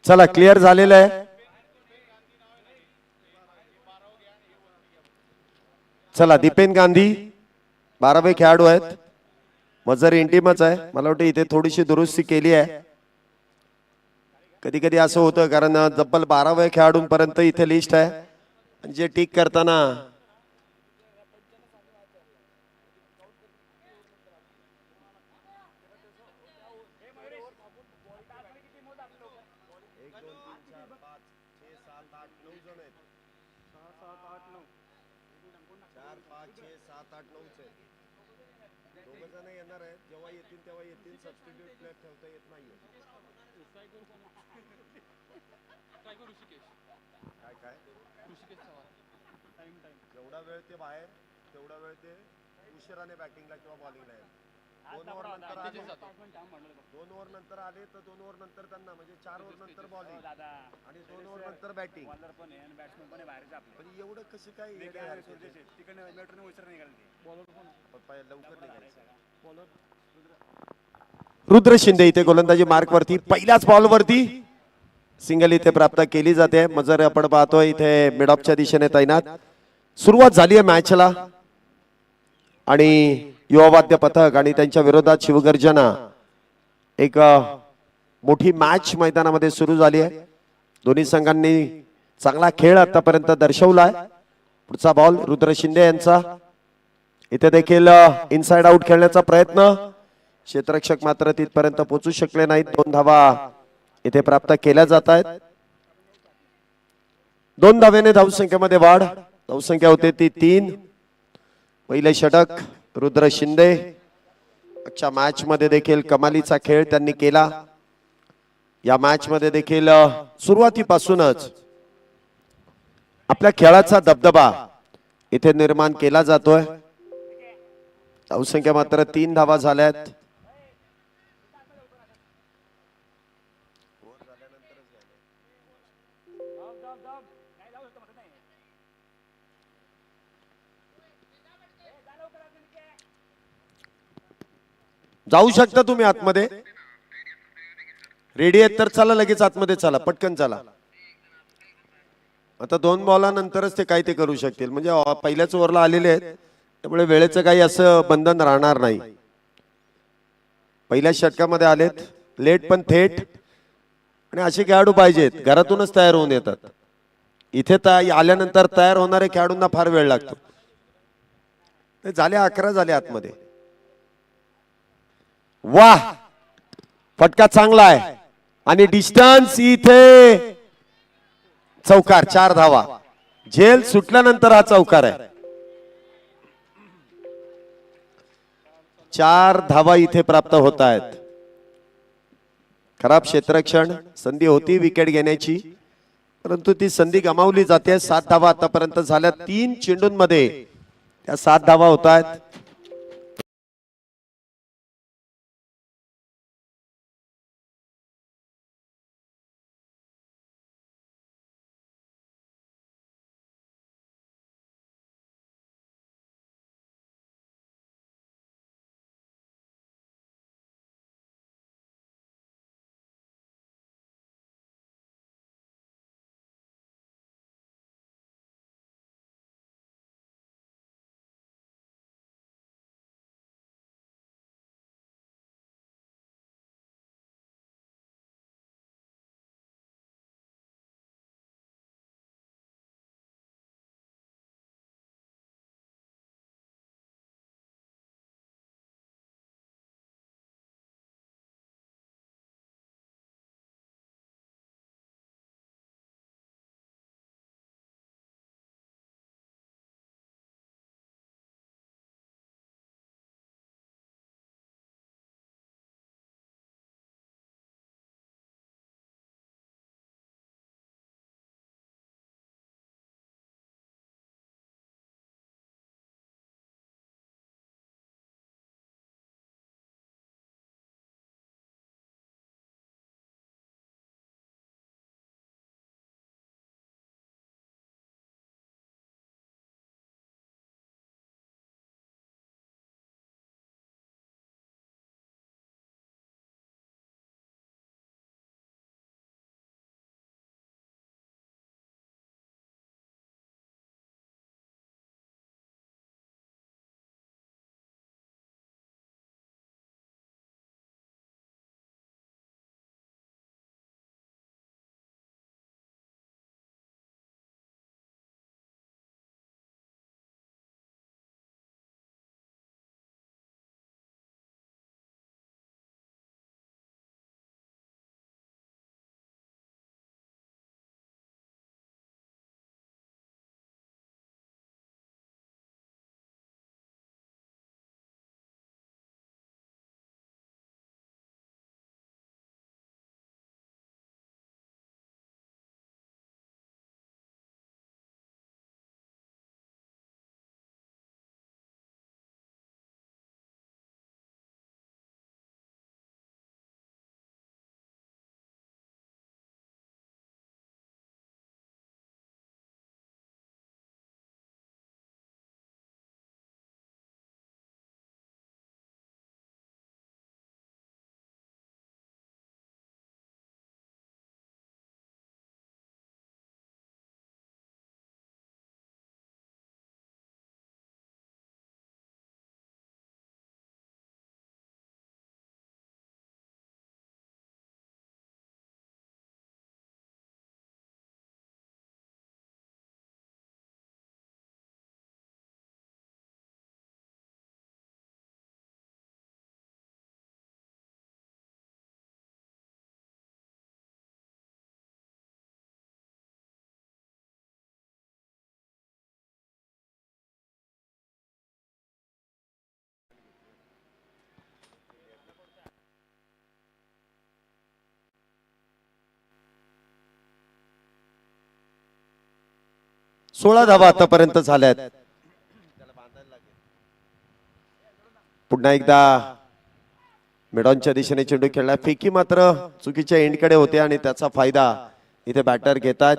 चला क्लिअर झालेलं आहे. चला दीपेन गांधी 12वे खेळाडू आहेत. मजर इंटिमच आहे. मला वाटतं इथे थोडीशी दुरुस्ती केली आहे. कधी कधी असं होतं कारण जब्बल 12व्या खेळाडूंपर्यंत इथे लिस्ट आहे. जे टिक करताना जेव्हा येतील तेव्हा येतील. सबस्टिट्यूट प्लेयर ठेवता येत नाहीये. काय काय जेवढा वेळ ते बाहेर तेवढा वेळ ते उशिराने बॅटिंगला किंवा बॉलिंगला येईल. 2 ओव्हर नंतर आले 2 ओव्हर नंतर आले तर 2 ओव्हर नंतर त्यांना म्हणजे 4 ओव्हर नंतर बॉलिंग आणि 2 ओव्हर नंतर बॅटिंग. पण एवढं कसं काय लवकर निघायचं. रुद्र शिंदे इथे गोलंदाजी मार्क वरती पहिल्याच बॉल वरती सिंगल इथे प्राप्त केली जाते. मजर आपण पाहतोय इथे मिड ऑफच्या दिशेने तैनात. सुरुवात झाली आहे मॅचला आणि युवा वाद्य पथक आणि त्यांच्या विरोधात शिवगर्जना. एक मोठी मॅच मैदानामध्ये सुरू झाली आहे. दोन्ही संघांनी चांगला खेळ आतापर्यंत दर्शवलाय. पुढचा बॉल रुद्र शिंदे यांचा. इथे देखील इनसाइड आउट खेळण्याचा प्रयत्न. क्षेत्ररक्षक मात्र तिथपर्यंत पोहोचू शकले नाहीत. 2 धावा इथे प्राप्त केल्या जात आहेत. 2 धावेने धावसंख्येमध्ये वाढ. धावसंख्या होते ती 3. पहिले षटक रुद्र शिंदे. आजच्या मॅच मध्ये देखील कमालीचा खेळ त्यांनी केला. या मॅच मध्ये देखील सुरुवातीपासूनच आपल्या खेळाचा दबदबा इथे निर्माण केला जातोय. धावसंख्या मात्र 3 धावा झाल्यात. जाऊ शकता तुम्ही आतमध्ये. रेडी आहेत तर चला लगेच आतमध्ये चला. पटकन चला. आता 2 बॉलानंतरच ते काय ते करू शकतील. म्हणजे पहिल्याच ओव्हरला आलेले आहेत त्यामुळे वेळेचं काही असं बंधन राहणार नाही. पहिल्या षटकामध्ये आलेत लेट पण थेट. आणि असे खेळाडू पाहिजेत. घरातूनच तयार होऊन येतात. इथे आल्यानंतर तयार होणारे खेळाडूंना फार वेळ लागतो. झाले 11 झाले आतमध्ये. वाह फटका चांगला आहे आणि डिस्टन्स इथे चौकार. 4 धावा. झेल सुटल्यानंतर हा चौकार आहे. 4 धावा इथे प्राप्त होत आहेत. खराब क्षेत्ररक्षण. संधी होती विकेट घेण्याची परंतु ती संधी गमावली जाते. 7 धावा आतापर्यंत झाल्या. 3 चेंडूंमध्ये त्या 7 धावा होत आहेत. 16 धावा आतापर्यंत झाल्यात. पुन्हा एकदा मिडॉनच्या दिशेने चेंडू खेळला. फेकी मात्र चुकीच्या एंडकडे होते आणि त्याचा फायदा इथे बॅटर घेतात.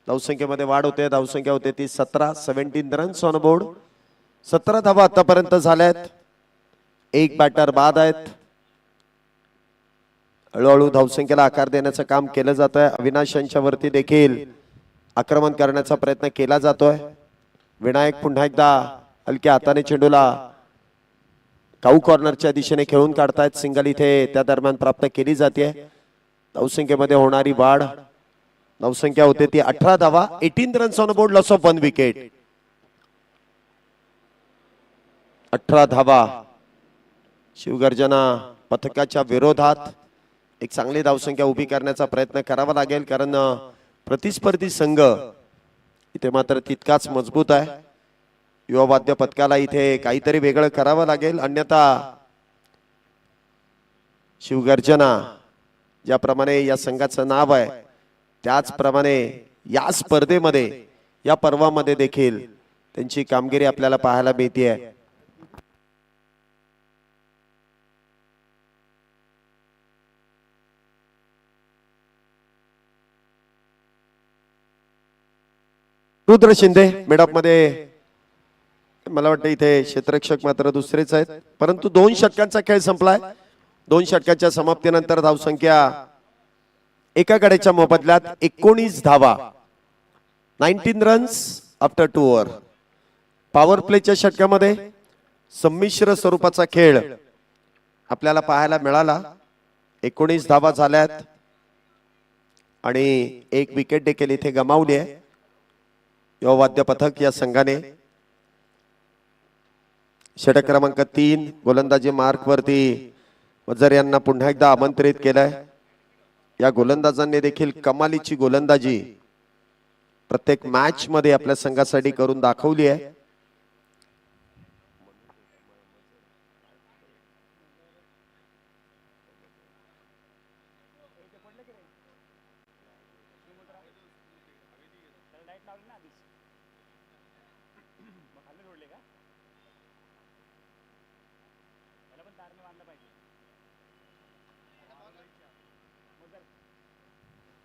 धावसंख्येमध्ये वाढ होते. धावसंख्या होते ती 17. 17 रन्स ऑन बोर्ड. 17 धावा आतापर्यंत झाल्यात. एक बॅटर बाद आहेत. हळूहळू धावसंख्येला आकार देण्याचं काम केलं जात आहे. अविनाश यांच्या वरती देखील आक्रमण करण्याचा प्रयत्न केला जातोय. विनायक पुन्हा एकदा हलक्या हाताने चेंडूला काऊ कॉर्नरच्या दिशेने खेळून काढतायत. सिंगल इथे त्या दरम्यान प्राप्त केली जाते. धावसंख्येमध्ये होणारी वाढ. धावसंख्या होते ती 18 धावा. 18 runs on board. Loss of 1 wicket. 18 धावा शिवगर्जना पथकाच्या विरोधात एक चांगली धावसंख्या उभी करण्याचा प्रयत्न करावा लागेल, कारण प्रतिस्पर्धी संघ इथे मात्र तितकाच मजबूत आहे. युवा वाद्य पथकाला इथे काहीतरी वेगळं करावं लागेल, अन्यथा शिवगर्जना ज्याप्रमाणे या संघाचं नाव आहे त्याचप्रमाणे या स्पर्धेमध्ये या पर्वामध्ये देखील त्यांची कामगिरी आपल्याला पाहायला मिळते. रुद्र शिंदे मिडअप मध्ये मला वाटतं इथे क्षेत्ररक्षक मात्र दुसरेच आहेत, परंतु 2 षटकांचा खेळ संपलाय. 2 षटकांच्या समाप्तीनंतर धावसंख्या एका गड्याच्या मोबदल्यात 19 धावा. 19 रन्स आफ्टर 2 ओव्हर. पॉवर प्लेच्या षटकामध्ये संमिश्र स्वरूपाचा खेळ आपल्याला पाहायला मिळाला. 19 धावा झाल्यात आणि एक विकेट देखील इथे गमावली आहे युवा वाद्य पथक या संघाने. षटक क्रमांक 3 गोलंदाजी मार्क वरती मजर यांना पुन्हा एकदा आमंत्रित केलंय. या गोलंदाजांनी देखील कमालीची गोलंदाजी प्रत्येक मॅच मध्ये आपल्या संघासाठी करून दाखवली आहे.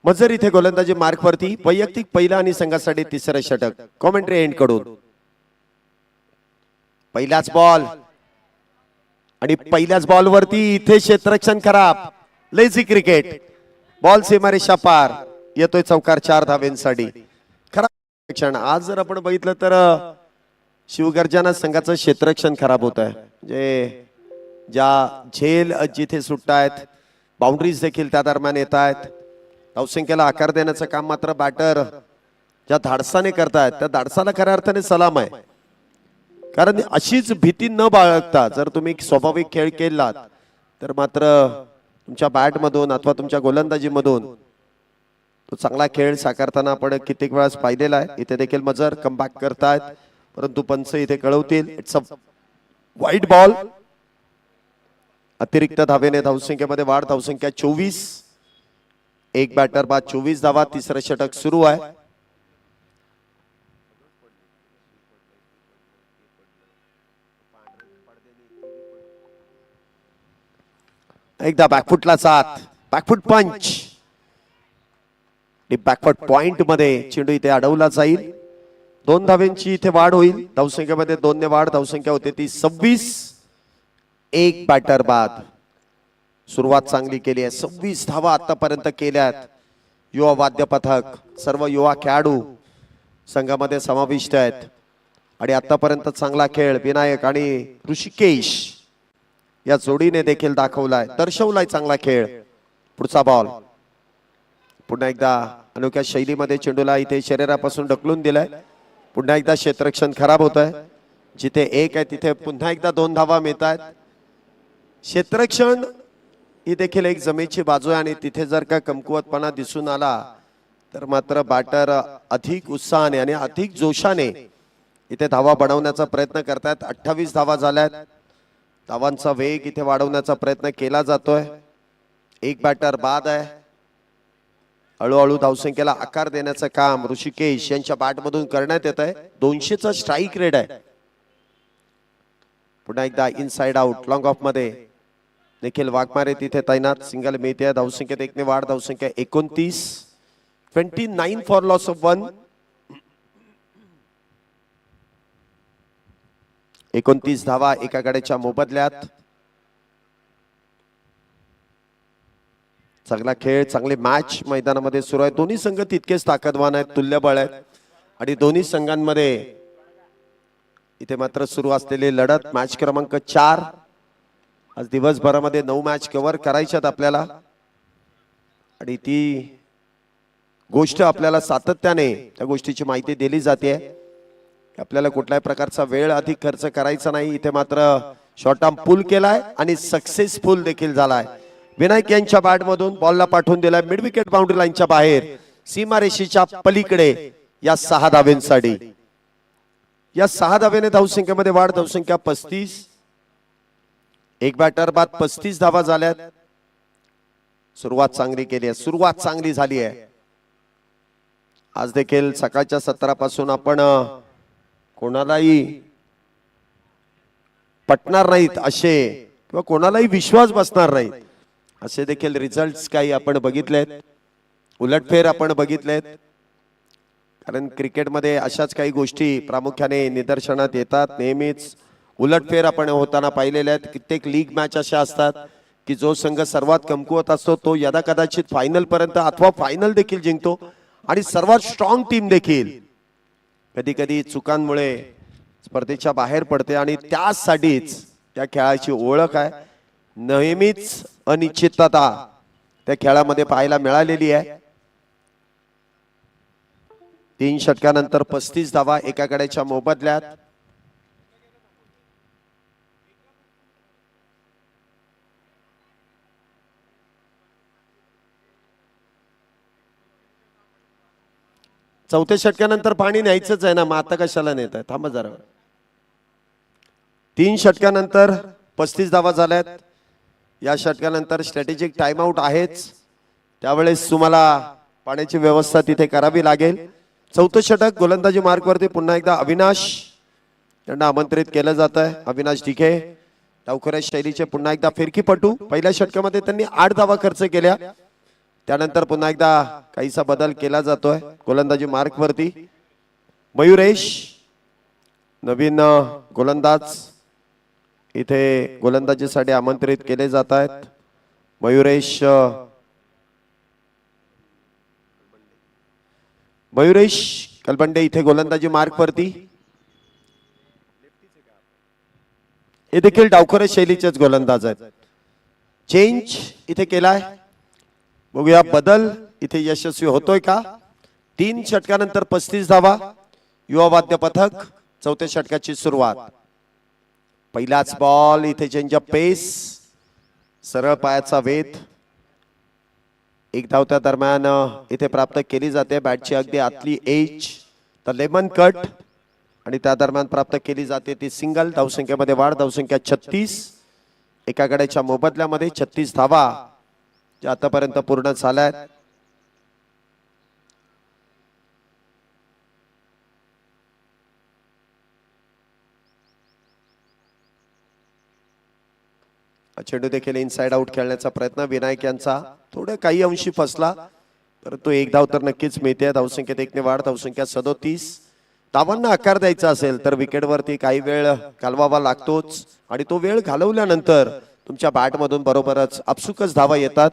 मजर इथे गोलंदाजी मार्क वरती वैयक्तिक पहिला आणि संघासाठी तिसरं षटक. कॉमेंट्री एंड कडून पहिलाच बॉल आणि पहिल्याच बॉल वरती इथे क्षेत्ररक्षण खराब. Lazy cricket. बॉल सीमारेषा पार. येतोय चौकार 4 धावेंसाठी. खराब क्षण. आज जर आपण बघितलं तर शिवगर्जना संघाचं क्षेत्ररक्षण खराब होत आहे. म्हणजे ज्या झेल जिथे सुटतायत, बाउंड्रीज देखील त्या दरम्यान येत आहेत. धावसंख्येला आकार देण्याचं काम मात्र बॅटर ज्या धाडसाने करतायत त्या धाडसाला खऱ्या अर्थाने सलाम आहे, कारण अशीच भीती न बाळगता जर तुम्ही स्वाभाविक खेळ केलात तर मात्र तुमच्या बॅट मधून अथवा तुमच्या गोलंदाजी मधून तो चांगला खेळ साकारताना आपण कित्येक वेळा पाहिलेला आहे. इथे देखील मजर कमबॅक करतायत, परंतु पंच इथे कळवतील इट्स अ वाईट बॉल. अतिरिक्त धावेने धावसंख्येमध्ये वाढ. धावसंख्या 24. एक बॅटर बाद 24 धावा. तिसरं षटक सुरू आहे. एकदा बॅकफुटला 7. बॅकफुट पंच. बॅकफुट पॉइंट मध्ये चेंडू इथे अडवला जाईल. 2 धावेंची इथे वाढ होईल. धावसंख्येमध्ये 2 ने वाढ. धावसंख्या होते ती 26. एक बॅटर बाद. सुरुवात चांगली केली आहे. 26 धावा आतापर्यंत केल्यात. युवा वाद्य पथक सर्व युवा खेळाडू संघामध्ये समाविष्ट आहेत आणि आतापर्यंत चांगला खेळ विनायक आणि ऋषिकेश या जोडीने देखील दाखवलाय, दर्शवलाय चांगला खेळ. पुढचा बॉल पुन्हा एकदा अनोख्या शैलीमध्ये चेंडूला इथे शरीरापासून ढकलून दिलाय. पुन्हा एकदा क्षेत्ररक्षण खराब होत आहे. जिथे 1 आहे तिथे पुन्हा एकदा 2 धावा मिळत आहेत. क्षेत्ररक्षण ही देखील एक जमेची बाजू आहे आणि तिथे जर का कमकुवतपणा दिसून आला तर मात्र बॅटर अधिक उत्साहाने आणि अधिक जोशाने इथे धावा बनवण्याचा प्रयत्न करतायत. 28 धावा झाल्यात. धावांचा वेग इथे वाढवण्याचा प्रयत्न केला जातोय. एक बॅटर बाद आहे. हळूहळू धावसंख्येला आकार देण्याचं काम ऋषिकेश यांच्या बॅटमधून करण्यात येत आहे. 200चा स्ट्राईक रेट आहे. पुन्हा एकदा इनसाइड आउट लॉंग ऑफ मध्ये निखिल वाघमारे तिथे तैनात. सिंगल मिळते. धावसंख्येत 1 ने वाढ. धावसंख्या 29. 29 फॉर लॉस ऑफ 1. 29 धावा एका गड्याच्या मोबदल्यात. चांगला खेळ, चांगली मॅच मैदानामध्ये सुरू आहे. दोन्ही संघ तितकेच ताकदवान आहेत, तुल्यबळ आहेत आणि दोन्ही संघांमध्ये इथे मात्र सुरू असलेली लढत मॅच क्रमांक 4. आज दिवसभरामध्ये 9 मॅच कव्हर करायच्यात आपल्याला आणि ती गोष्ट आपल्याला सातत्याने त्या गोष्टीची माहिती दिली जाते. आपल्याला कुठल्याही प्रकारचा वेळ अधिक खर्च करायचा नाही. इथे मात्र शॉर्ट टर्म पूल केलाय आणि सक्सेसफुल देखील झालाय. विनायक यांच्या बॅटमधून बॉलला पाठवून दिलाय मिड विकेट बाउंड्री लाईनच्या बाहेर सीमारेषेच्या पलीकडे या 6 धावेंसाठी. या 6 धावेने धावसंख्येमध्ये वाढ. धावसंख्या 35. एक बॅटर बाद 35 धावा झाल्यात. सुरुवात चांगली केली आहे, सुरुवात चांगली झाली आहे. आज देखील सकाळच्या सत्रापासून आपण कोणालाही पटणार नाहीत असे किंवा कोणालाही विश्वास बसणार नाही असे देखील रिझल्ट्स काही आपण बघितलेत. उलटफेर आपण बघितलेत. कारण क्रिकेटमध्ये अशाच काही गोष्टी प्रामुख्याने निदर्शनात येतात. नेहमीच उलटफेर आपण होताना पाहिलेल्या आहेत. कित्येक लीग मॅच अशा असतात की जो संघ सर्वात कमकुवत असतो तो यदा कदाचित फायनल पर्यंत अथवा फायनल देखील जिंकतो आणि सर्वात स्ट्रॉंग टीम देखील कधी कधी चुकांमुळे स्पर्धेच्या बाहेर पडते आणि त्यासाठीच त्या खेळाची ओळख आहे. नेहमीच अनिश्चितता त्या खेळामध्ये पाहायला मिळालेली आहे. 3 षटकानंतर 35 धावा एका गड्याच्या मोबदल्यात. चौथ्या षटकानंतर पाणी न्यायचंच आहे ना, मग आता कशाला नेत आहे? थांबा जरा. 3 षटकानंतर 35 धावा झाल्यात. या षटकानंतर स्ट्रॅटेजिक टाइम आउट आहेच, त्यावेळेस तुम्हाला पाण्याची व्यवस्था तिथे करावी लागेल. चौथं षटक गोलंदाजी मार्कवरती पुन्हा एकदा अविनाश यांना आमंत्रित केलं जात आहे. अविनाश ढिके डावखुऱ्या शैलीचे पुन्हा एकदा फिरकीपटू. पहिल्या षटकामध्ये त्यांनी 8 धावा खर्च केल्या. त्यानंतर पुन्हा एकदा काहीसा बदल केला जातोय गोलंदाजी मार्कवरती. मयुरेश नवीन गोलंदाज इथे गोलंदाजीसाठी आमंत्रित केले जात आहेत. मयुरेश कलबंडे इथे गोलंदाजी मार्कवरती. हे देखील डावखुऱ्या शैलीचेच गोलंदाज आहेत. चेंज इथे केलाय. बघूया बदल इथे यशस्वी होतोय का. 3 षटकानंतर 35 धावा. युवा वाद्य पथक चौथ्या षटकाची सुरुवात. पहिलाच बॉल इथे चेंजअप पेस, सरळ पायाचा वेध. 1 धावत्या दरम्यान इथे प्राप्त केली जाते. बॅटची अगदी आतली एज तर लेमन कट आणि त्या दरम्यान प्राप्त केली जाते ती सिंगल. धावसंख्येमध्ये वाढ. धावसंख्या 36 एका गड्याच्या मोबदल्यामध्ये. 36 धावा ज्या आतापर्यंत पूर्ण झाल्यात. चेंडू देखील इनसाइड आउट खेळण्याचा प्रयत्न विनायक यांचा थोडं काही अंशी फसला, परंतु 1 धाव तर नक्कीच मिळते. धावसंख्येत 1 ने वाढ. धावसंख्या 37. धावांना आकार द्यायचा असेल तर विकेटवरती काही वेळ घालवावा लागतोच आणि तो वेळ घालवल्यानंतर तुमच्या बॅटमधून बरोबरच आपसुकच धावा येतात.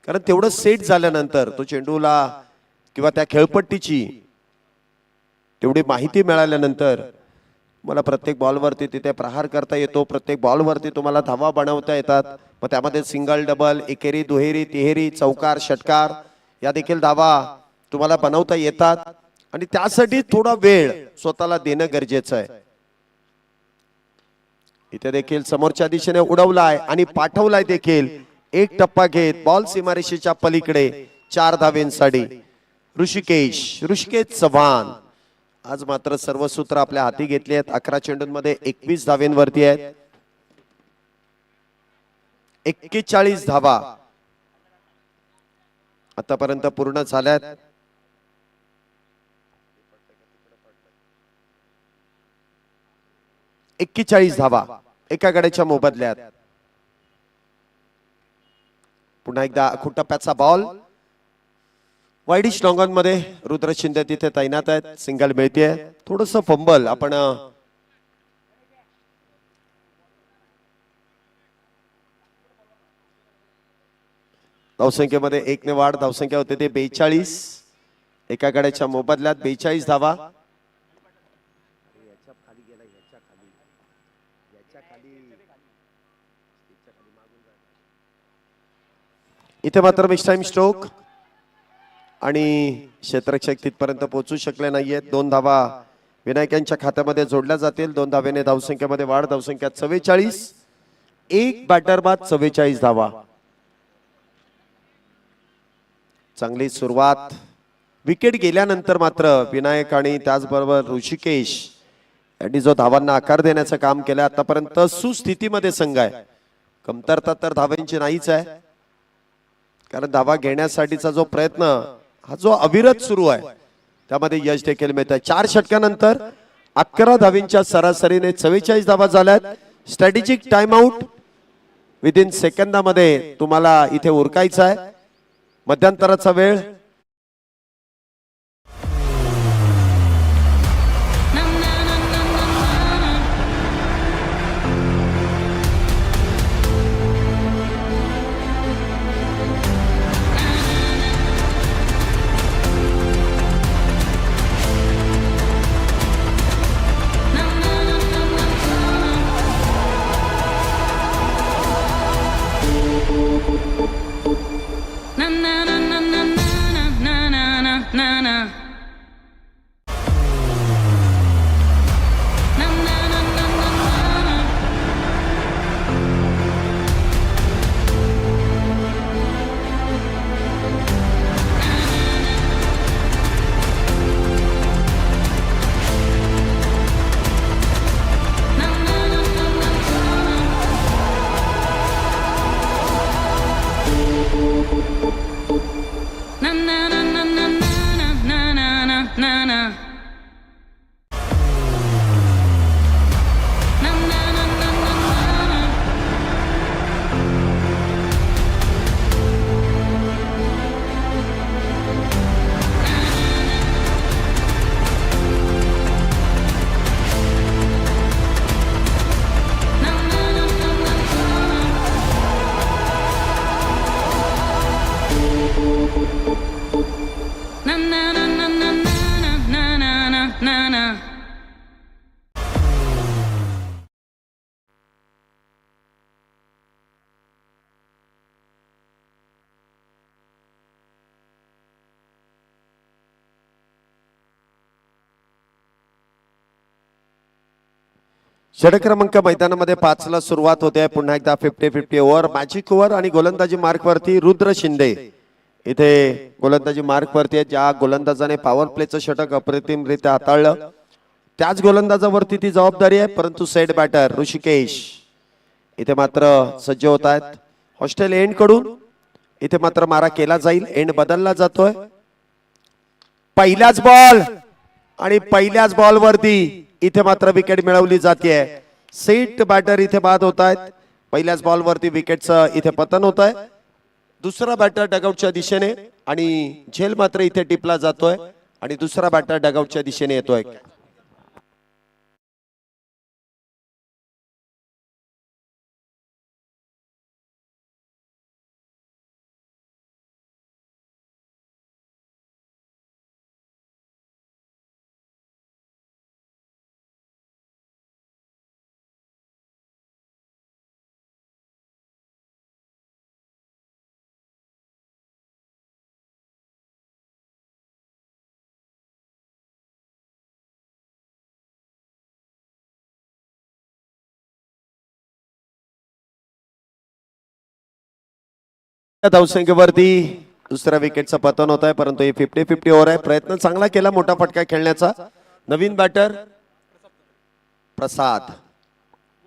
कारण तेवढं सेट झाल्यानंतर तो चेंडूला किंवा त्या खेळपट्टीची तेवढी माहिती मिळाल्यानंतर मला प्रत्येक बॉलवरती तिथे प्रहार करता येतो. प्रत्येक बॉलवरती तुम्हाला धावा बनवता येतात. मग त्यामध्ये सिंगल, डबल, एकेरी, दुहेरी, तिहेरी, चौकार, षटकार या देखील धावा तुम्हाला बनवता येतात आणि त्यासाठी थोडा वेळ स्वतःला देणं गरजेचं आहे. इथे देखील समोरच्या दिशेने उडवलाय आणि पाठवलाय देखील. 1 टप्पा घेत बॉल सीमारेषेच्या पलीकडे 4 धावेंसाठी. ऋषिकेश चव्हाण आज मात्र सर्व सूत्र आपल्या हाती घेतली आहेत. 11 चेंडूंमध्ये 21 धावेंवरती आहेत. 41 धावा. आतापर्यंत पूर्ण झाल्यात. एक्केचाळीस धावा एका गड्याच्या मोबदल्यात. पुन्हा एकदा टप्प्याचा बॉल वाईडिश लॉंगॉन मध्ये रुद्र शिंदे तिथे तैनात आहेत. सिंगल मिळते. थोडस फंबल आपण धावसंख्येमध्ये 1 ने वाढ. धावसंख्या होते ते 42. एका गड्याच्या मोबदल्यात 42 धावा. इथे मात्र मिस टाइम स्ट्रोक आणि क्षेत्ररक्षक तिथपर्यंत पोहोचू शकले नाहीयेत. 2 धावा विनायकांच्या खात्यामध्ये जोडल्या जातील. 2 धावेने धावसंख्येमध्ये वाढ. धावसंख्या 44. एक बॅटर बाद 44 धावा. चांगली सुरुवात. विकेट गेल्यानंतर मात्र विनायक आणि त्याचबरोबर ऋषिकेश यांनी जो धावांना आकार देण्याचं काम केलं. आतापर्यंत सुस्थितीमध्ये संघ आहे. कमतरता तर धावांची नाहीच आहे, कारण धावा घेण्यासाठीचा जो प्रयत्न हा जो अविरत सुरू आहे त्यामध्ये यश देखील मिळत आहे. 4 षटकानंतर 11 धावींच्या सरासरीने 44 धावा झाल्यात. स्ट्रॅटेजिक टाइम आउट विदिन सेकंदामध्ये तुम्हाला इथे उरकायचं आहे. मध्यंतराचा वेळ षटक क्रमांक मैदानामध्ये 5 ला सुरुवात होते. पुन्हा एकदा 50-50 ओव्हर मॅजिक ओव्हर आणि गोलंदाजी मार्क वरती रुद्र शिंदे इथे गोलंदाजी मार्क वरती आहे. ज्या गोलंदाजाने पॉवर प्लेचं षटक अप्रतिमरित्या हाताळलं त्याच गोलंदाजावरती ती जबाबदारी आहे. परंतु सेट बॅटर ऋषिकेश इथे मात्र सज्ज होत आहेत. हॉस्टेल एंड कडून इथे मात्र मारा केला जाईल. एंड बदलला जातोय. पहिलाच बॉल आणि पहिल्याच बॉल वरती इथे मात्र विकेट मिळवली जाते. सेट बॅटर इथे बाद होत आहेत. पहिल्याच बॉल वरती विकेटचं इथे पतन होत आहे. दुसरा बॅटर डगआउटच्या दिशेने आणि झेल मात्र इथे टिपला जातोय आणि दुसरा बॅटर डगआउटच्या दिशेने येतोय. धावसंख्येवरती दुसऱ्या विकेटचं पतन होत आहे. परंतु हे 50-50 ओव्हर आहे. प्रयत्न चांगला केला मोठा फटका खेळण्याचा. नवीन बॅटर प्रसाद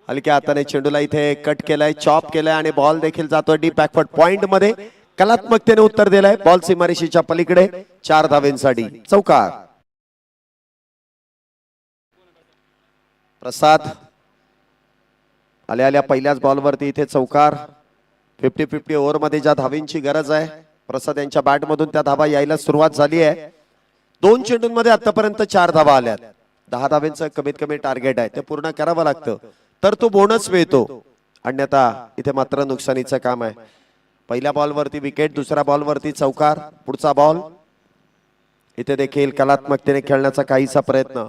हलक्या हाताने चेंडूला इथे कट केलाय, चॉप केलाय आणि बॉल देखील जातोय डीप बॅकवर्ड पॉइंट मध्ये. कलात्मकतेने उत्तर दिलंय. बॉल सीमारेषेच्या पलीकडे 4 धावेंसाठी चौकार. प्रसाद आल्या पहिल्याच बॉलवरती इथे चौकार. 50-50 ओव्हर मध्ये ज्या धावेंची गरज आहे प्रसाद यांच्या बॅट मधून त्या धावा यायला सुरुवात झाली आहे. 2 चेंडूंमध्ये आतापर्यंत 4 धावा आल्यात. 10 धावेंचं कमीत कमी टार्गेट आहे ते पूर्ण करावं लागतं तर तो बोनस मिळतो. अन्यथा इथे मात्र नुकसानीचं काम आहे. पहिल्या बॉलवरती विकेट, दुसऱ्या बॉलवरती चौकार. पुढचा बॉल इथे देखील कलात्मकतेने खेळण्याचा काहीसा प्रयत्न.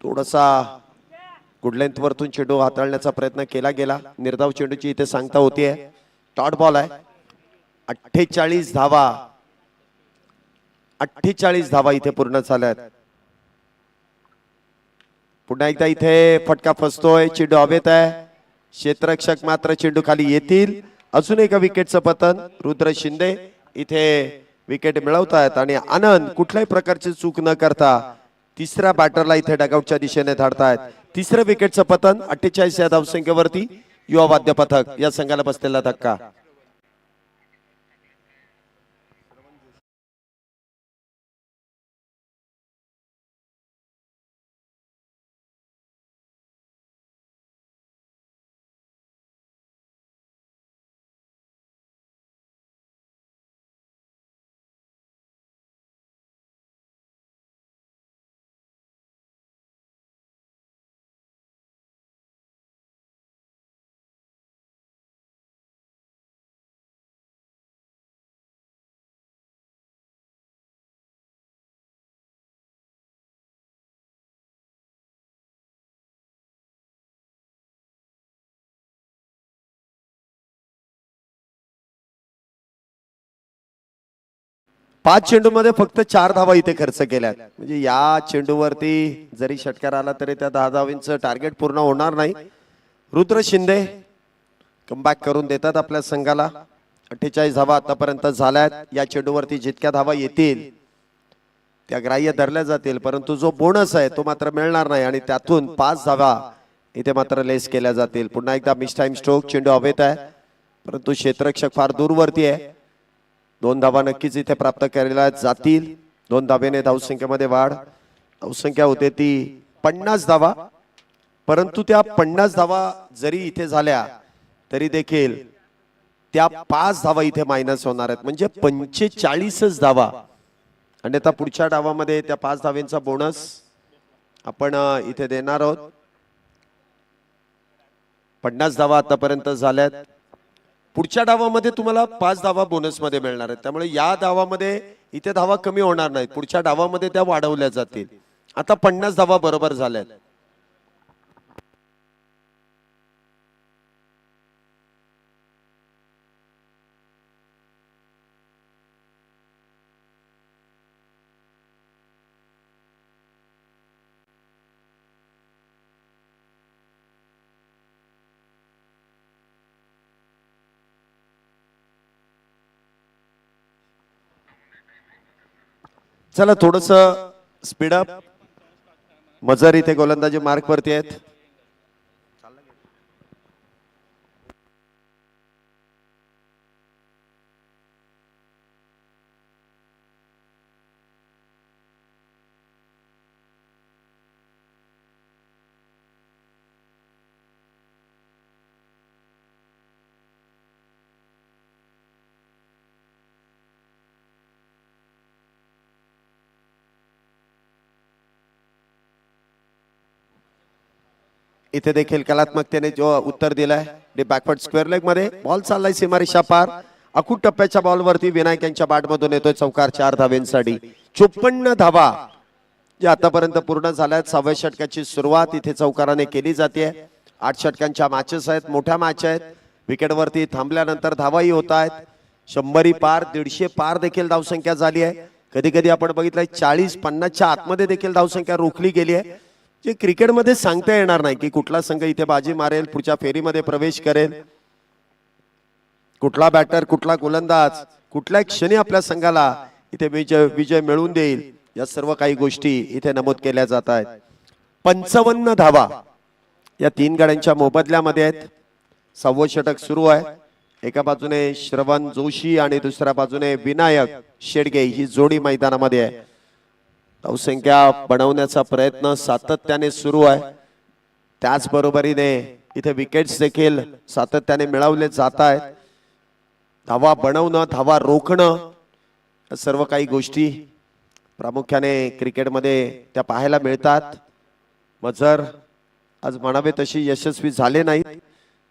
थोडासा गुड लेंथ वरतून चेंडू हाताळण्याचा प्रयत्न केला गेला. निर्धाव चेंडूची इथे सांगता होतीये. डॉट बॉल आहे. 48 धावा 48 धावा इथे पूर्ण झाल्यात. पुन्हा एकदा इथे फटका फसतोय. चेंडू हवेत आहे. क्षेत्ररक्षक मात्र चेंडू खाली येतील. अजून एका विकेटचं पतन. रुद्र शिंदे इथे विकेट मिळवतायत आणि आनंद कुठल्याही प्रकारची चूक न करता तिसऱ्या बॅटरला इथे डगआउटच्या दिशेने धाडतायत. तिसरं विकेटचं पतन. 48 या धावसंख्येवरती युवा वाद्य पथक या संघाला बसलेला धक्का. पाच चेंडूमध्ये फक्त 4 धावा इथे खर्च केल्यात. म्हणजे या चेंडूवरती जरी षटकार आला तरी त्या 10 धावांचं टार्गेट पूर्ण होणार नाही. रुद्र शिंदे कमबॅक करून देतात आपल्या संघाला. 48 धावा आतापर्यंत झाल्यात. या चेंडूवरती जितक्या धावा येतील त्या ग्राह्य धरल्या जातील परंतु जो बोनस आहे तो मात्र मिळणार नाही आणि त्यातून 5 धावा इथे मात्र लेस केल्या जातील. पुन्हा एकदा मिस टाइम स्ट्रोक. चेंडू हवेत आहे परंतु क्षेत्ररक्षक फार दूरवरती आहे. 2 धावा नक्कीच इथे प्राप्त केल्या जातील. 2 धावेने धावसंख्येमध्ये वाढ. धावसंख्या होते ती 50 धावा परंतु त्या 50 धावा जरी इथे झाल्या तरी देखील त्या 5 धावा इथे मायनस होणार आहेत म्हणजे 45 धावा. आणि आता पुढच्या डावामध्ये त्या 5 धावेंचा बोनस आपण इथे देणार आहोत. 50 धावा आतापर्यंत झाल्यात. पुढच्या डावामध्ये तुम्हाला 5 धावा बोनस मध्ये मिळणार आहेत त्यामुळे या डावामध्ये इथे धावा कमी होणार नाहीत. पुढच्या डावामध्ये त्या वाढवल्या जातील. आता 50 धावा बरोबर झाल्यात. चला थोडस स्पीडअप. मजर इथे गोलंदाजी मार्क वरती आहेत. इथे देखील कलात्मकतेने जो उत्तर दिलाय ते बॅकवर्ड स्क्वेअर लेग मध्ये. बॉल चाललाय सीमारेषा पार. अकूट टप्प्याच्या बॉलवरती विनायक यांच्या बॅट मधून येतोय चौकार. 4 धावेंसाठी 54 धावा जे आतापर्यंत पूर्ण झाल्यात. 6व्या षटकाची सुरुवात इथे चौकाराने केली जाते. 8 षटकांच्या मॅचेस आहेत. मोठ्या मॅच आहेत. विकेटवरती थांबल्यानंतर धावाही होत आहेत. 100 पार 150 पार देखील धावसंख्या झाली आहे. कधी कधी आपण बघितलंय 40-50च्या आतमध्ये देखील धावसंख्या रोखली गेली आहे. जे क्रिकेटमध्ये सांगता येणार नाही की कुठला संघ इथे बाजी मारेल, पुढच्या फेरीमध्ये प्रवेश करेल, कुठला बॅटर कुठला गोलंदाज कुठल्या क्षणी आपल्या संघाला इथे विजय मिळवून देईल. या सर्व काही गोष्टी इथे नमूद केल्या जात आहेत. 55 धावा या 3 गाड्यांच्या मोबदल्यामध्ये आहेत. 6वं षटक सुरू आहे. एका बाजूने श्रवण जोशी आणि दुसऱ्या बाजूने विनायक शेडगे ही जोडी मैदानामध्ये आहे. धावसंख्या बनवण्याचा प्रयत्न सातत्याने सुरू आहे. त्याचबरोबरीने इथे विकेट्स देखील सातत्याने मिळवले जात आहेत. धावा बनवणं, धावा रोखणं, सर्व काही गोष्टी प्रामुख्याने क्रिकेटमध्ये त्या पाहायला मिळतात. मजर आज म्हणावे तशी यशस्वी झाले नाहीत,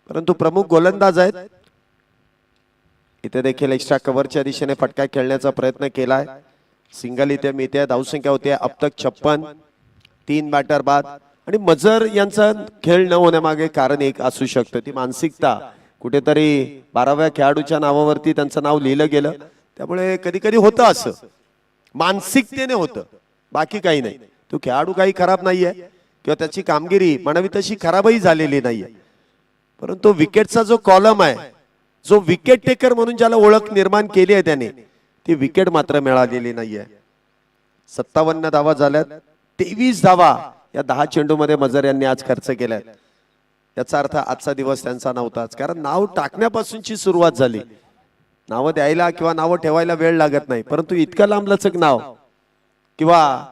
परंतु प्रमुख गोलंदाज आहेत. इथे देखील एक्स्ट्रा कव्हरच्या दिशेने फटका खेळण्याचा प्रयत्न केलाय. सिंगल इथे मिळते. धावसंख्या होते अब तक 56. 3 बॅटर बाद. आणि मजर यांचा खेळ न होण्यामागे कारण एक असू शकतं, ती मानसिकता. कुठेतरी 12व्या खेळाडूच्या नावावरती त्यांचं नाव लिहिलं गेलं, त्यामुळे कधी कधी होतं असं, मानसिकतेने होतं, बाकी काही नाही. तो खेळाडू काही खराब नाहीये किंवा त्याची कामगिरी म्हणावी तशी खराबही झालेली नाहीये, परंतु विकेटचा जो कॉलम आहे, जो विकेट टेकर म्हणून ज्याला ओळख निर्माण केली आहे त्याने, ती विकेट मात्र मिळालेली नाहीये. 57 धावा झाल्यात. 23 धावा या 10 चेंडूमध्ये मजर यांनी आज खर्च केलाय. याचा अर्थ आजचा दिवस त्यांचा नव्हताच, कारण नाव टाकण्यापासूनची सुरुवात झाली. नावं द्यायला किंवा नावं ठेवायला वेळ लागत नाही, परंतु इतकं लांबलचक नाव किंवा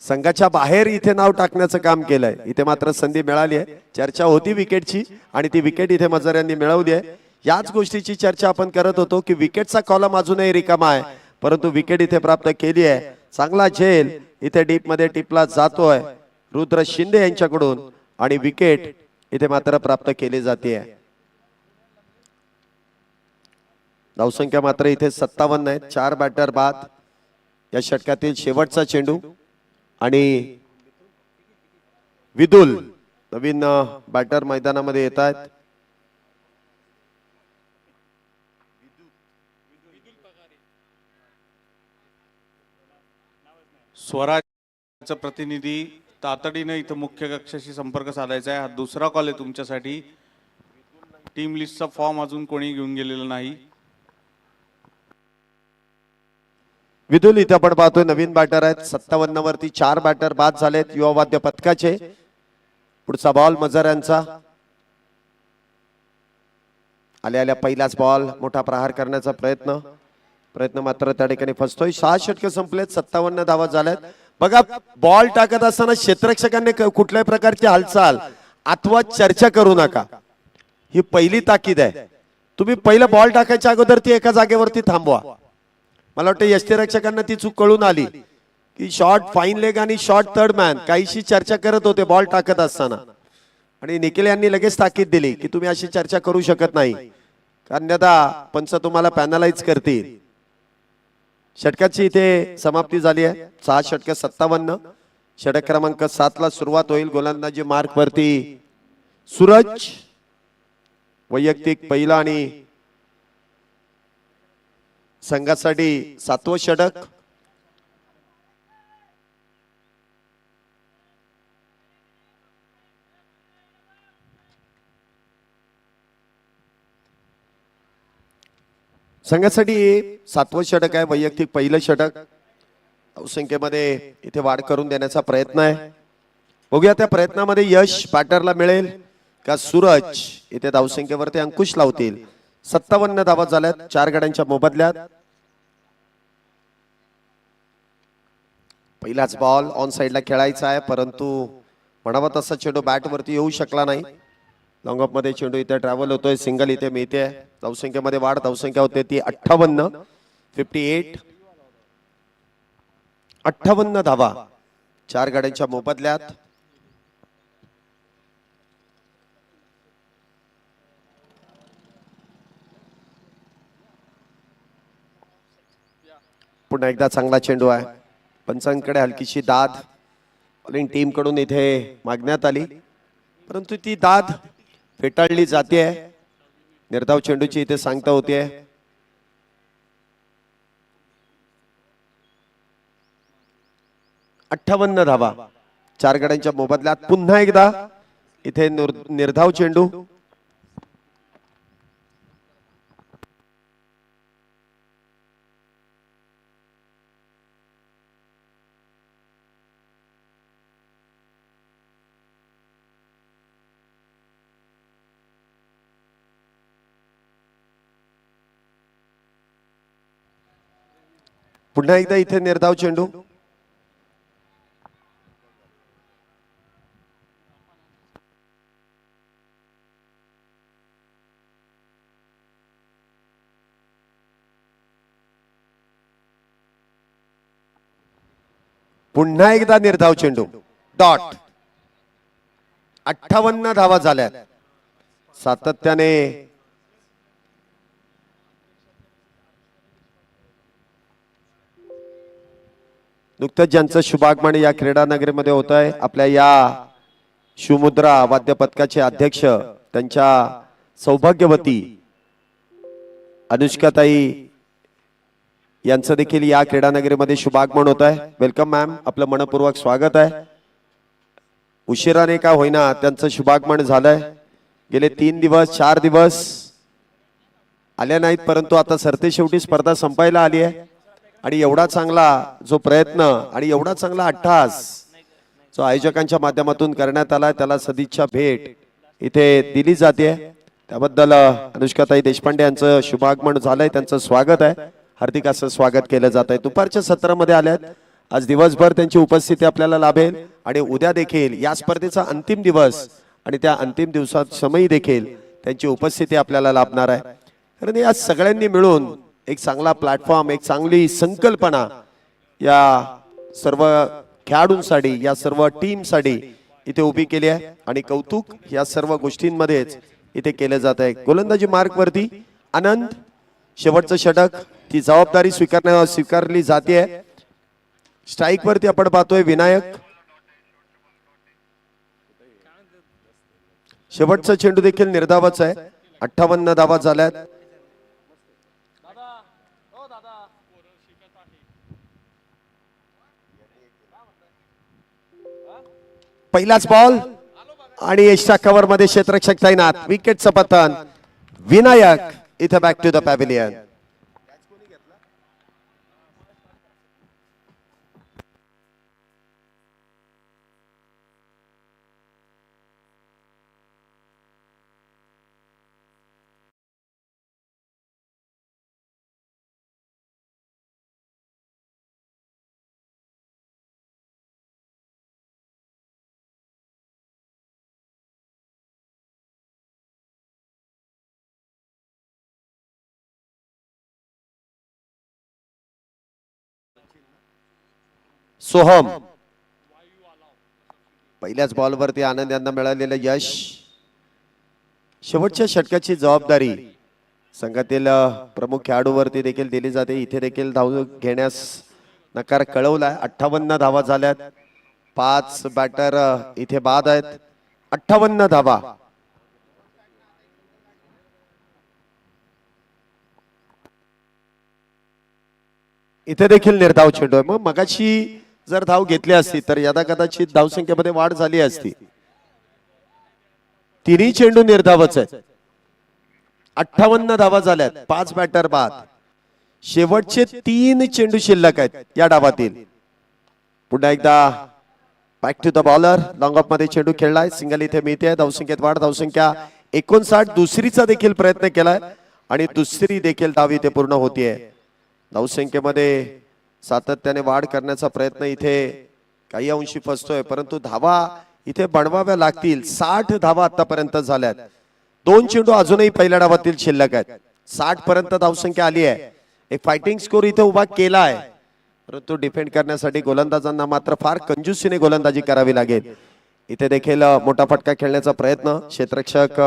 संघाच्या बाहेर इथे नाव टाकण्याचं काम केलंय. इथे मात्र संधी मिळाली आहे. चर्चा होती विकेटची आणि ती विकेट इथे मजर यांनी मिळवली आहे. याच गोष्टीची चर्चा आपण करत होतो की विकेटचा कॉलम अजूनही रिकामा आहे, परंतु विकेट इथे प्राप्त केली आहे. चांगला झेल इथे डीप मध्ये टिपला जातोय रुद्र शिंदे यांच्याकडून आणि विकेट इथे मात्र प्राप्त केली जाते. धावसंख्या मात्र इथे 57 आहे. 4 बॅटर बाद. या षटकातील शेवटचा चेंडू आणि विदुल नवीन बॅटर मैदानामध्ये येत आहेत. स्वराजचा प्रतिनिधी तातडीने इथं मुख्य कक्षाशी संपर्क साधायचा आहे. हा दुसरा कॉल आहे तुमच्यासाठी. टीम लिस्टचा फॉर्म अजून कोणी घेऊन गेलेला नाही. विदुल इथे आपण पाहतोय नवीन बॅटर आहेत. 57 वरती 4 बॅटर बाद झालेत युवा वाद्य पथकाचे. पुढचा बॉल मजर यांचा. आल्या पहिलाच बॉल, मोठा प्रहार करण्याचा प्रयत्न मात्र त्या ठिकाणी फसतोय. 6 षटके संपलेत. 57 धावा झाल्यात. बघा, बॉल टाकत असताना क्षेत्ररक्षकांनी कुठल्याही प्रकारची हालचाल अथवा चर्चा करू नका. ही पहिली ताकीद आहे. तुम्ही पहिला बॉल टाकायच्या अगोदर ती एका जागेवरती थांबवा. मला वाटतं यष्टीरक्षकांना ती चूक कळून आली की शॉर्ट फाईन लेग आणि शॉर्ट थर्ड मॅन काहीशी चर्चा करत होते बॉल टाकत असताना, आणि निखिल यांनी लगेच ताकीद दिली की तुम्ही अशी चर्चा करू शकत नाही, अन्यथा पंच तुम्हाला पॅनलाइज करतील. षटकाची इथे समाप्ती झाली आहे. 6 षटके 57. षटक क्रमांक 7 ला सुरुवात होईल. गोलंदाजी मार्क वरती सूरज. वैयक्तिक पहिला आणि संघासाठी 7वं षटक. संघासाठी 7वं षटक आहे. वैयक्तिक पहिलं षटक. धावसंख्येमध्ये इथे वाढ करून देण्याचा प्रयत्न आहे. बघूया त्या प्रयत्नामध्ये यश बॅटरला मिळेल का सूरज इथे धावसंख्येवरती अंकुश लावतील. 57 धावा झाल्यात 4 गड्यांच्या मोबदल्यात. पहिलाच बॉल ऑन साइडला खेळायचा आहे, परंतु म्हणावा तसा चेंडू बॅट वरती येऊ शकला नाही. लॉंग ऑफ मध्ये चेंडू इथे ट्रॅव्हल होतोय. सिंगल इथे मिळते. धावसंख्येमध्ये वाढ. धावसंख्या होते ती 58. 58. 58 धावा 4 गड्यांच्या मोबदल्यात. पुन्हा एकदा चांगला चेंडू आहे. पंचांकडे हलकीशी दाद बॉलिंग टीम कडून इथे मागण्यात आली, परंतु ती दाद फेटाळली जाते. निर्धाव चेंडूची इथे सांगता होते. अठ्ठावन्न धावा 4 गड्यांच्या मोबदल्यात. पुन्हा एकदा इथे निर्धाव चेंडू. पुन्हा एकदा इथे निर्धाव चेंडू. पुन्हा एकदा निर्धाव चेंडू. डॉट. 58 धावा झाल्या. सातत्याने नुकतंच ज्यांचं शुभागमन या क्रीडा नगरीमध्ये होत आहे, आपल्या या शिवमुद्रा वाद्य पथकाचे अध्यक्ष त्यांच्या सौभाग्यवती अनुष्काताई यांचं देखील या क्रीडा नगरीमध्ये शुभागमन होत आहे. वेलकम मॅम, आपलं मनपूर्वक स्वागत आहे. उशिराने का होईना त्यांचं शुभागमन झालंय. गेले 3 दिवस 4 दिवस आल्या नाहीत, परंतु आता सरते शेवटी स्पर्धा संपायला आली आहे आणि एवढा चांगला जो प्रयत्न आणि एवढा चांगला अट्टहास जो आयोजकांच्या माध्यमातून करण्यात आला, त्याला सदिच्छा भेट इथे दिली जाते. त्याबद्दल अनुष्काताई देशपांडे यांचं शुभागमन झालंय, त्यांचं स्वागत आहे. हार्दिक असं स्वागत केलं जात आहे. दुपारच्या सत्रामध्ये आल्यात. आज दिवसभर त्यांची उपस्थिती आपल्याला लाभेल आणि उद्या देखील या स्पर्धेचा अंतिम दिवस आणि त्या अंतिम दिवसात समयी देखील त्यांची उपस्थिती आपल्याला लाभणार आहे. कारण या सगळ्यांनी मिळून एक चांगला प्लॅटफॉर्म, एक चांगली संकल्पना या सर्व खेळाडूंसाठी, या सर्व टीमसाठी इथे उभी केली आहे आणि कौतुक या सर्व गोष्टींमध्येच इथे केलं जात आहे. गोलंदाजी मार्क वरती आनंद, शेवटचं षटक, ती जबाबदारी स्वीकारली जाते. स्ट्राईक वरती आपण पाहतोय विनायक. शेवटचा चेंडू देखील निर्धावच आहे. 58 धावा झाल्यात. पहिलाच बॉल आणि एक्स्ट्रा कव्हर मध्ये क्षेत्ररक्षक तैनात. विकेटचं पतन. विनायक इथे back to the pavilion. Soham. पहिल्याच बॉलवरती आनंद यांना मिळालेलं यश. शेवटच्या षटकाची जबाबदारी संघातील प्रमुख खेळाडूवरती देखील दिली जाते. इथे देखील धाव घेण्यास नकार कळवलाय. 58 धावा झाल्यात. 5 बॅटर इथे बाद आहेत. 58 धावा. इथे देखील निर्धाव चेंडू आहे. मग मगाशी जर धाव घेतली असती तर यदा कदाचित धावसंख्येमध्ये वाढ झाली असती. तिन्ही चेंडू निर्धावच आहेत. 58 धावा झाल्यात. 5 बॅटर बाद. शेवटचे 3 चेंडू शिल्लक आहेत या डावातील. पुन्हा एकदा back to the bowler. Long off मध्ये चेंडू खेळलाय. सिंगल इथे मिळते. धावसंख्येत वाढ. धावसंख्या 59. दुसरीचा देखील प्रयत्न केलाय आणि दुसरी देखील धाव इथे पूर्ण होतीये. धावसंख्येमध्ये सातत्याने वाढ करण्याचा प्रयत्न इथे काही अंशी फसतोय, परंतु धावा इथे बनवाव्या लागतील. 60 धावा आतापर्यंत झाल्यात. 2 चेंडू अजूनही पहिल्या डावातील शिल्लक आहेत. 60 पर्यंत धावसंख्या आली आहे. एक फायटिंग स्कोर इथे उभा केला आहे, परंतु डिफेंड करण्यासाठी गोलंदाजांना मात्र फार कंजूसीने गोलंदाजी करावी लागेल. इथे देखील मोठा फटका खेळण्याचा प्रयत्न. क्षेत्ररक्षक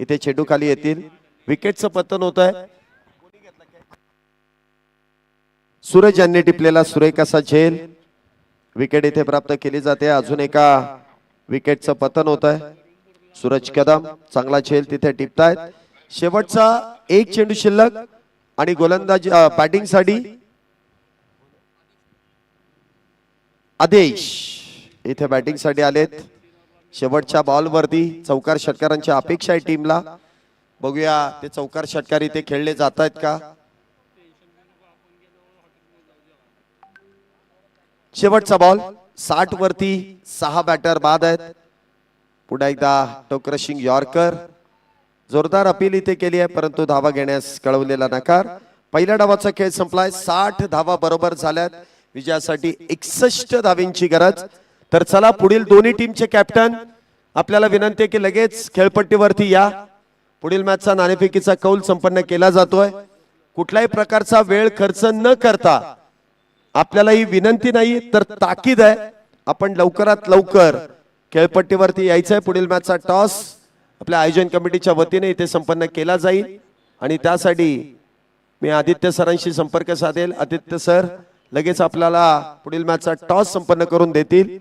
इथे चेंडू खाली येतील. विकेटचं पतन होत आहे. सूरज यांनी टिपलेला सुरेख असा झेल. विकेट इथे प्राप्त केली जाते. अजून एका विकेटचं पतन होत आहे. सूरज कदम चांगला झेल तिथे टिपतायत. शेवटचा 1 चेंडू शिल्लक आणि गोलंदाजी बॅटिंग साठी आदेश इथे बॅटिंग साठी आलेत. शेवटच्या बॉल वरती चौकार षटकारांची अपेक्षा आहे टीमला. बघूया ते चौकार षटकार इथे खेळले जात आहेत का. शेवटचा बॉल. 60 वरती 6 बॅटर बाद आहेत. पुन्हा एकदा टोक्रशिंग यॉर्कर. जोरदार अपील इथे केली आहे, परंतु धावा घेण्यास कळवलेला नकार. पहिल्या डावाचा खेळ संपलाय. 60 धावा बरोबर झाल्यात. विजयासाठी 61 धावींची गरज. तर चला पुढील दोन्ही टीमचे कॅप्टन आपल्याला विनंती आहे की लगेच खेळपट्टीवरती या. पुढील मॅचचा नाणेफेकीचा कौल संपन्न केला जातोय. कुठल्याही प्रकारचा वेळ खर्च न करता आपल्याला ही विनंती नाही तर ताकीद आहे, आपण लवकरात लवकर खेळपट्टीवरती यायचंय. पुढील मॅचचा टॉस आपल्या आयोजन कमिटीच्या वतीने इथे संपन्न केला जाईल आणि त्यासाठी मी आदित्य सरांशी संपर्क साधेल. आदित्य सर लगेच आपल्याला पुढील मॅचचा टॉस संपन्न करून देतील.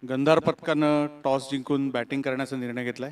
गंधार पथकानं टॉस जिंकून बॅटिंग करण्याचा निर्णय घेतलाय.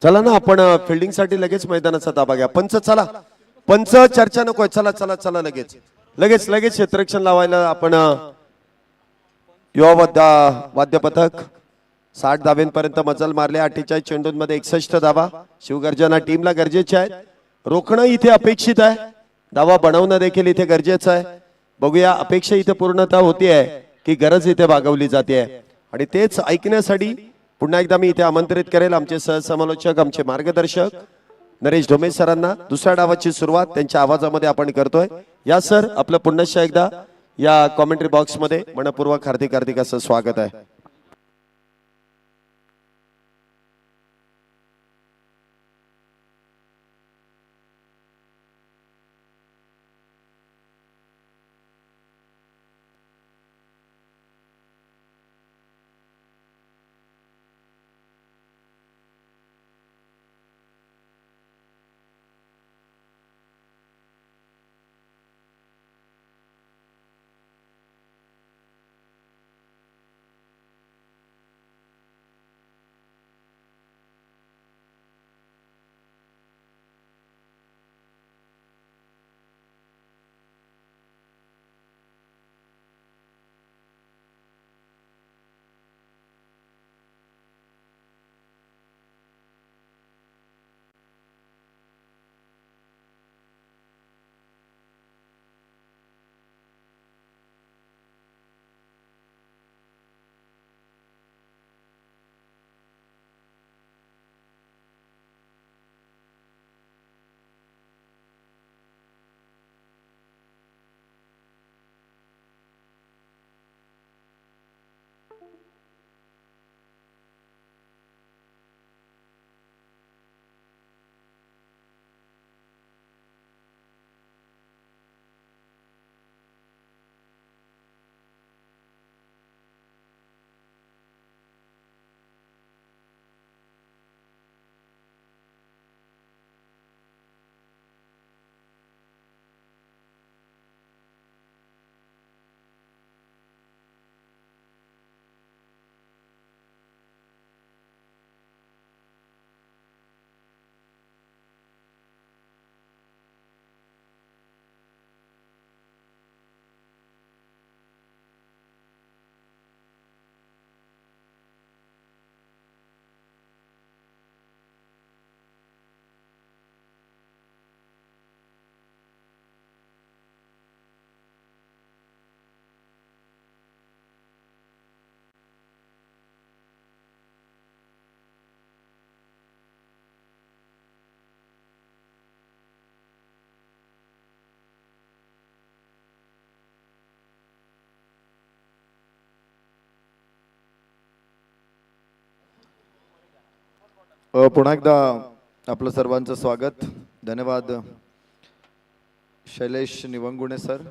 चला ना आपण फिल्डिंग साठी लगेच मैदानाचा ताबा घ्या. पंच चला, पंच चर्चा नकोय. चला चला चला लगेच लगेच लगेच क्षेत्ररक्षण लावायला आपण युवा वाद्य पथक 60 धाब्यांपर्यंत मजल मारले. 48 चेंडूंमध्ये 61 धावा शिवगर्जना टीमला गरजेचे आहेत. रोखणं इथे अपेक्षित आहे, धावा बनवणं देखील इथे गरजेचं आहे. बघूया अपेक्षा इथे पूर्णता होती आहे की गरज इथे भागवली जाते आहे. आणि तेच ऐकण्यासाठी पुन्हा एकदा मी इथे आमंत्रित करेल आमचे सहसमालोचक आमचे मार्गदर्शक नरेश ढोमे सरांना. दुसऱ्या डावाची सुरुवात त्यांच्या आवाजामध्ये आपण करतोय. या सर आपलं पुन्हा एकदा या कॉमेंट्री बॉक्स मध्ये मनपूर्वक हार्दिक हार्दिक असं स्वागत आहे. पुन्हा एकदा आपलं सर्वांचं स्वागत. धन्यवाद शैलेश निवंगुणे सर.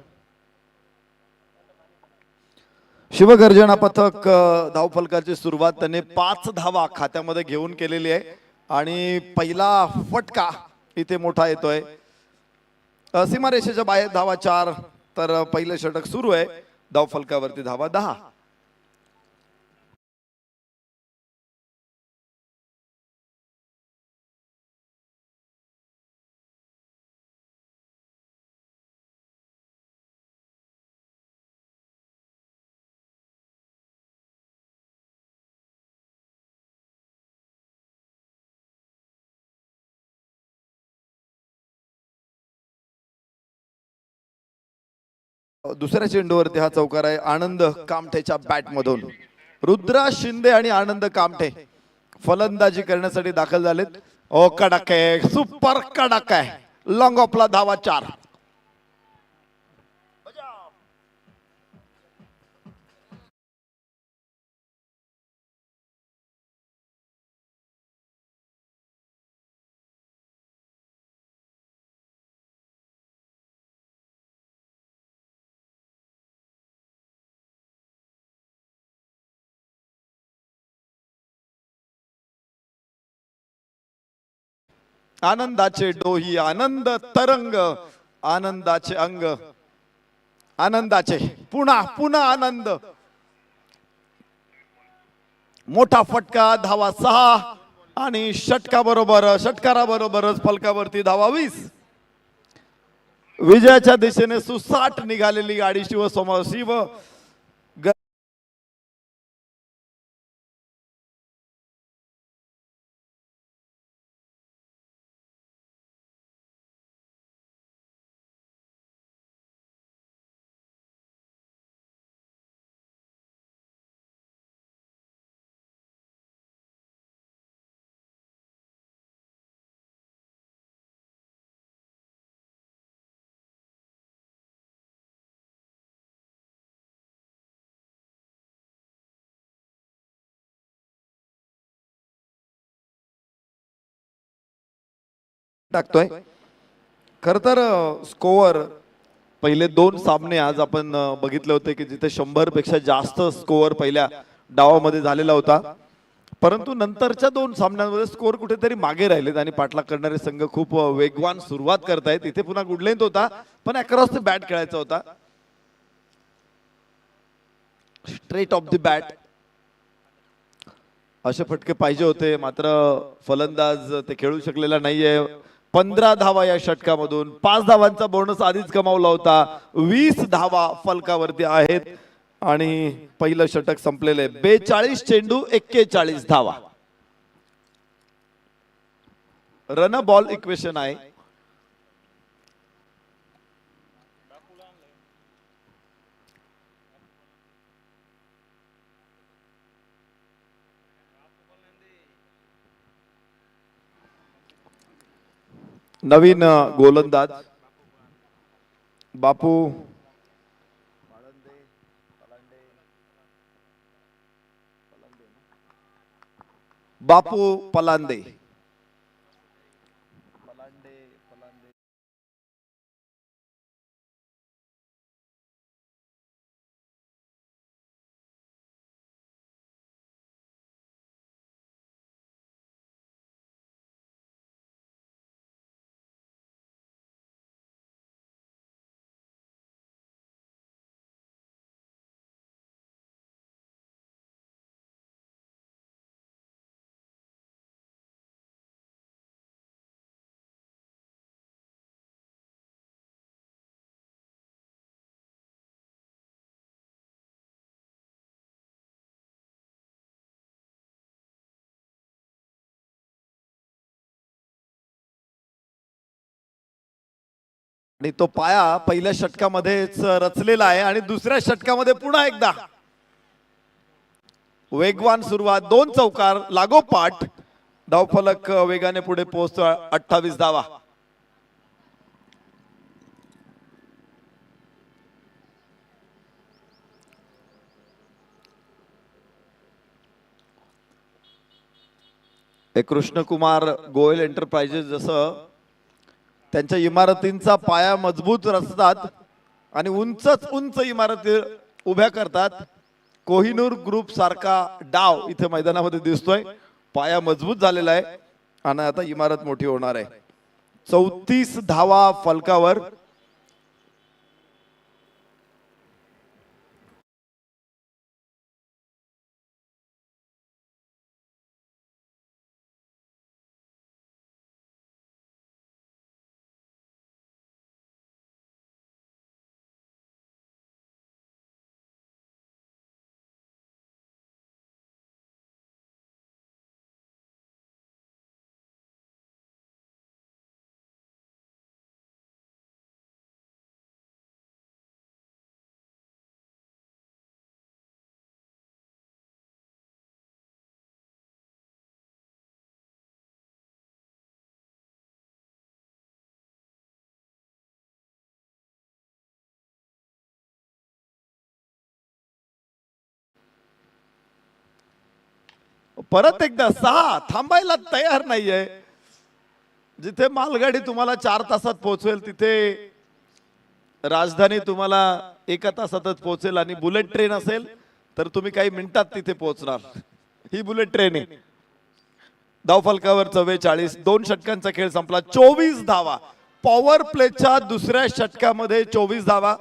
शिवगर्जना पथक धावफलकाची सुरुवात त्याने 5 धावा खात्यामध्ये घेऊन केलेली आहे आणि पहिला फटका इथे मोठा येतोय. सीमारेषेच्या बाहेर धावा 4, तर पहिलं षटक सुरू आहे. धावफलकावरती धावा 10. दुसऱ्या चेंडूवरती हा चौकार आहे आनंद कामठेच्या बॅट मधून. रुद्रा शिंदे आणि आनंद कामठे फलंदाजी करण्यासाठी दाखल झालेत. ओ कडक आहे, सुपर कडक आहे. लॉंग ऑफला धावा 4. आनंदाचे डोही, आनंद तरंग, आनंदाचे अंग, आनंदाचे पुन्हा पुन्हा आनंद. मोठा फटका, धावा 6 आणि षटकाराबरोबरच फलकावरती धावा 20. विजयाच्या दिशेने सुसाट निघालेली गाडी शिव टाकतोय. खर तर स्कोअर पहिले 2 सामने आज आपण बघितले होते की जिथे 100 पेक्षा जास्त स्कोअर पहिल्या डावामध्ये झालेला होता, परंतु नंतरच्या 2 सामन्यांमध्ये स्कोअर कुठेतरी मागे राहिलेत आणि पाठलाग करणारे संघ खूप वेगवान सुरुवात करतायत. इथे पुन्हा गुड लेंथ होता पण अक्रॉस द बॅट खेळायचा होता. स्ट्रेट ऑफ द बॅट असे फटके पाहिजे होते, मात्र फलंदाज ते खेळू शकलेला नाहीये. 15 धावा या षटकामधून. 5 धावांचा बोनस आधीच कमावला होता. 20 धावा फलकावरती आहेत आणि पहिलं षटक संपलेले. 42 चेंडू 41 धावा. रन बॉल इक्वेशन आहे. नवीन गोलंदाज बापू पलांदे. आणि तो पाया पहिल्या षटकामध्येच रचलेला आहे आणि दुसऱ्या षटकामध्ये पुन्हा एकदा वेगवान सुरुवात. 2 चौकार लागोपाठ. धावफलक वेगाने पुढे पोहोचतो. 28 धावा. हे कृष्णकुमार गोयल एंटरप्राइजेस जसं त्यांच्या इमारतींचा पाया मजबूत रचतात आणि उंचच उंच इमारती उभ्या करतात, कोहिनूर ग्रुप सारखा डाव इथे मैदानामध्ये दिसतोय. पाया मजबूत झालेला आहे आणि आता इमारत मोठी होणार आहे. 34 धावा फलकावर. परत एकदा 6 थांबायला तयार नाहीये. जिथे मालगाडी तुम्हाला 4 तासात पोहोचवेल तिथे राजधानी तुम्हाला 1 तासातच पोहोचेल आणि बुलेट ट्रेन असेल तर तुम्ही काही मिनिटात तिथे पोहोचणार. ही बुलेट ट्रेन आहे. धावफलकावर 44. 2 षटकांचा खेळ संपला. 24 धावा. पॉवर प्लेच्या दुसऱ्या षटकामध्ये 24 धावा.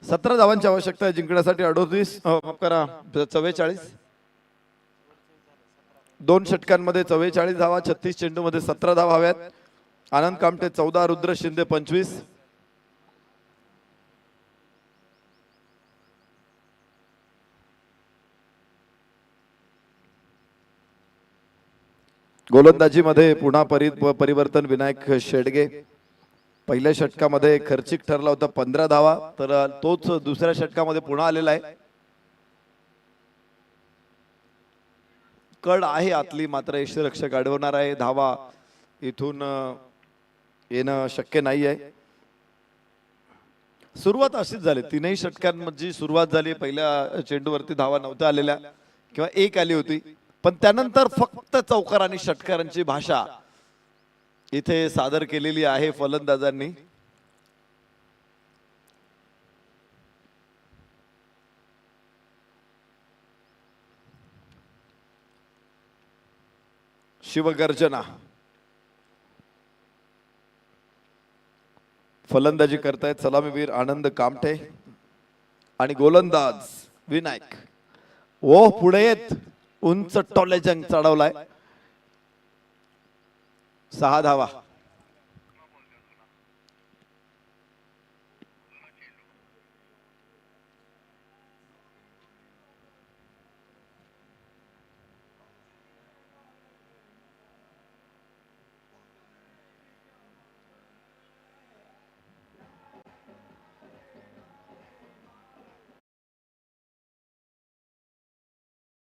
सतरा धावांची आवश्यकता आहे जिंकण्यासाठी. 38 माफ करा 44. 2 षटकांमध्ये 44 धावा. 36 चेंडूमध्ये 17 धावा हव्यात. आनंद कामटे 14, रुद्र शिंदे 25. गोलंदाजीमध्ये पुन्हा परिवर्तन विनायक शेडगे. पहिल्या षटकामध्ये खर्चिक ठरला होता 15 धावा, तर तोच दुसऱ्या षटकामध्ये पुन्हा आलेला आहे. कड आहे आतली, मात्र यष्टीरक्षक अडवणार आहे. धावा इथून येणं शक्य नाही आहे. सुरुवात अशीच झाली. 3ही षटकांमध्ये सुरुवात झाली. पहिल्या चेंडूवरती धावा नव्हत्या आलेल्या किंवा 1 आली होती, पण त्यानंतर फक्त चौकार आणि षटकारांची भाषा इथे सादर केलेली आहे फलंदाजांनी. शिवगर्जना. फलंदाजी करतायत सलामीवीर आनंद कामठे आणि गोलंदाज विनायक. ओ पुढे येत. उंच टॉलेजंग चढवलाय. 6 धावा.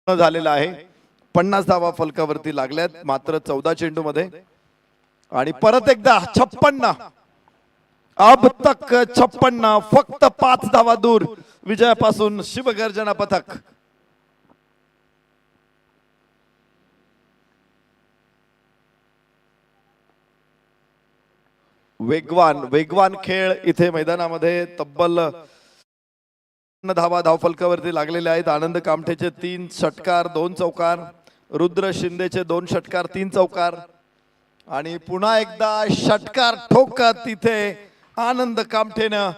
झालेला आहे. 50 धावा फलकावरती लागल्यात मात्र 14 चेंडू मध्ये. आणि परत एकदा 56. अब तक 56. फक्त 5 धावा दूर विजयापासून शिवगर्जना पथक. वेगवान खेळ इथे मैदानामध्ये. तब्बल धावा धावफलकावरती लागलेले आहेत. आनंद कामठेचे 3 षटकार 2 चौकार, रुद्र शिंदेचे 2 षटकार 3 चौकार आणि पुन्हा एकदा षटकार ठोकत तिथे आनंद कामठेनं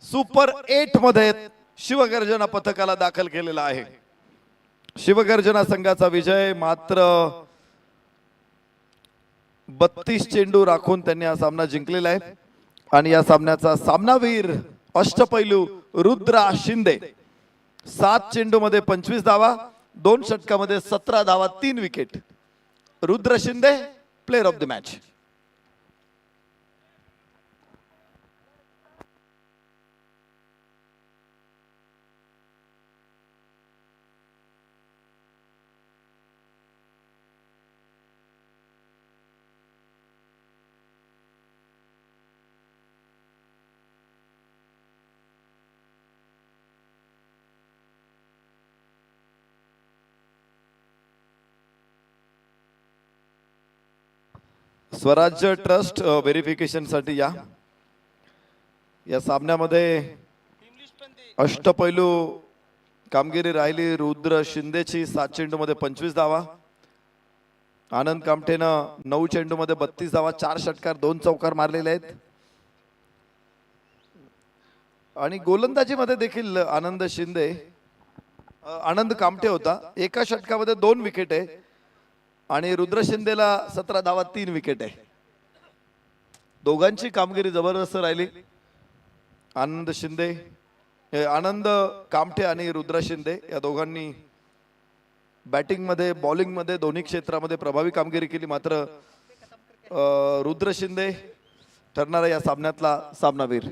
सुपर 8 मध्ये शिवगर्जना पथकाला दाखल केलेला आहे. शिवगर्जना संघाचा विजय. मात्र 32 चेंडू राखून त्यांनी हा सामना जिंकलेला आहे आणि या सामन्याचा सामनावीर अष्टपैलू रुद्रा शिंदे. 7 चेंडू मध्ये 25 धावा, 2 षटकामध्ये 17 धावा, 3 wicket. Rudra Shinde player of the match. स्वराज्य ट्रस्ट व्हेरिफिकेशन साठी या सामन्यामध्ये अष्टपैलू कामगिरी राहिली रुद्र शिंदेची. 7 चेंडू मध्ये 25 धावा. आनंद कामठेनं 9 चेंडू मध्ये 32 धावा, 4 षटकार, 2 चौकार मारलेले आहेत. आणि गोलंदाजीमध्ये देखील आनंद कामठे होता. एका षटकामध्ये 2 विकेट आहे आणि रुद्र शिंदेला 17 धावा, 3 विकेट आहे. दोघांची कामगिरी जबरदस्त राहिली. आनंद कामठे आणि रुद्र शिंदे या दोघांनी बॅटिंग मध्ये, बॉलिंग मध्ये, दोन्ही क्षेत्रामध्ये प्रभावी कामगिरी केली. मात्र रुद्र शिंदे ठरणारा या सामन्यातला सामनावीर.